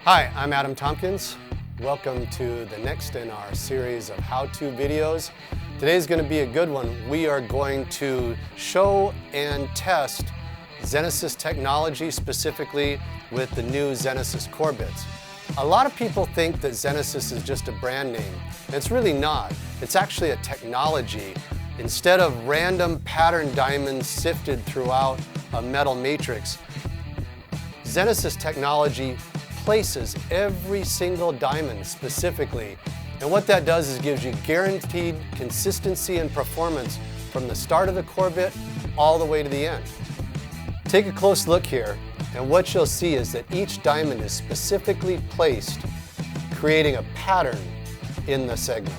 Hi, I'm Adam Tompkins. Welcome to the next in our series of how-to videos. Today's going to be a good one. We are going to show and test ZENESIS technology, specifically with the new ZENESIS Core Bits. A lot of people think that ZENESIS is just a brand name. It's really not. It's actually a technology. Instead of random pattern diamonds sifted throughout a metal matrix, ZENESIS technology places every single diamond specifically. And what that does is gives you guaranteed consistency and performance from the start of the core bit all the way to the end. Take a close look here, and what you'll see is that each diamond is specifically placed, creating a pattern in the segment.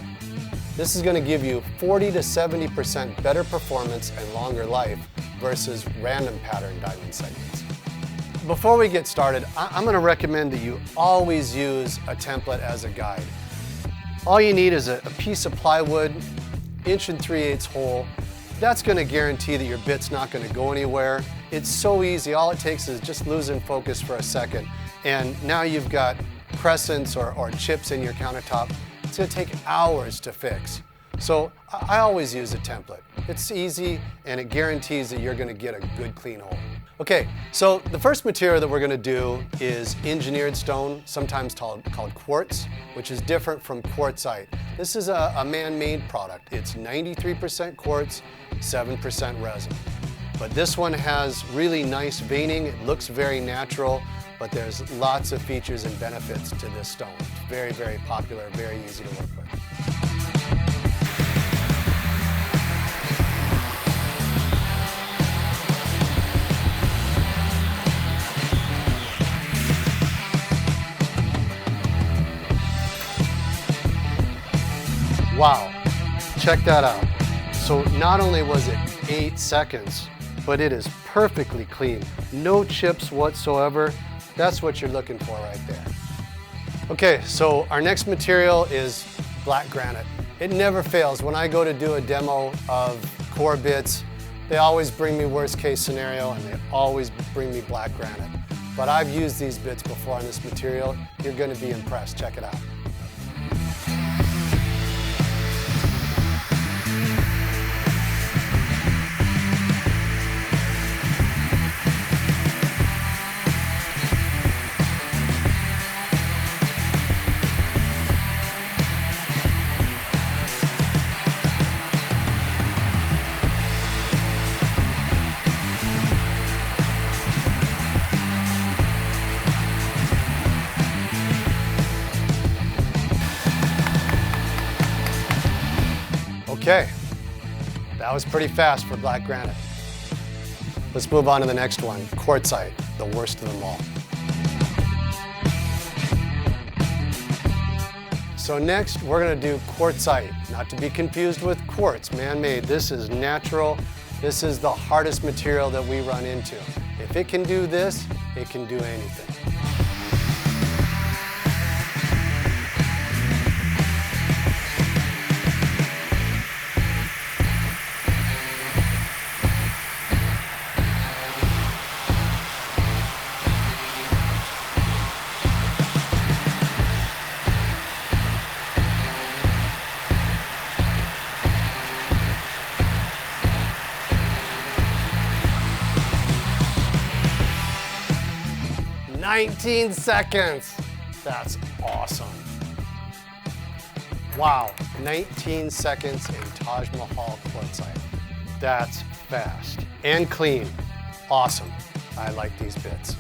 This is going to give you 40 to 70% better performance and longer life versus random pattern diamond segments. Before we get started, I'm going to recommend that you always use a template as a guide. All you need is a piece of plywood, 1 3/8 hole. That's going to guarantee that your bit's not going to go anywhere. It's so easy. All it takes is just losing focus for a second, and now you've got crescents or chips in your countertop. It's going to take hours to fix. So I always use a template. It's easy and it guarantees that you're going to get a good clean hole. Okay, so the first material that we're going to do is engineered stone, sometimes called quartz, which is different from quartzite. This is a man-made product. It's 93% quartz, 7% resin. But this one has really nice veining. It looks very natural, but there's lots of features and benefits to this stone. It's very, very popular, very easy to work with. Wow, check that out. So not only was it 8 seconds, but it is perfectly clean. No chips whatsoever. That's what you're looking for right there. Okay, so our next material is black granite. It never fails. When I go to do a demo of core bits, they always bring me worst case scenario and they always bring me black granite. But I've used these bits before on this material. You're gonna be impressed. Check it out. Okay, that was pretty fast for black granite. Let's move on to the next one, quartzite, the worst of them all. So next, we're going to do quartzite, not to be confused with quartz, man-made. This is natural. This is the hardest material that we run into. If it can do this, it can do anything. "19 seconds. That's awesome. Wow, 19 seconds in Taj Mahal quartzite. That's fast and clean. Awesome. I like these bits.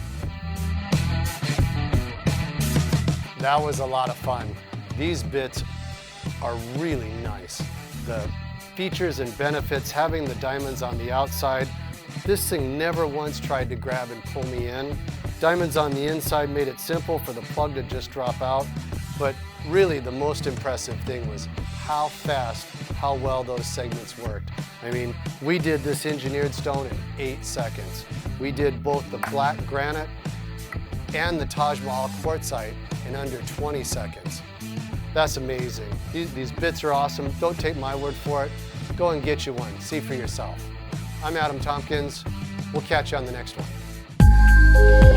That was a lot of fun. These bits are really nice. The features and benefits, having the diamonds on the outside, this thing never once tried to grab and pull me in. Diamonds on the inside made it simple for the plug to just drop out, but really the most impressive thing was how fast, how well those segments worked. I mean, we did this engineered stone in 8 seconds. We did both the black granite and the Taj Mahal quartzite in under 20 seconds. That's amazing. These bits are awesome. Don't take my word for it. Go and get you one. See for yourself. I'm Adam Tompkins. We'll catch you on the next one.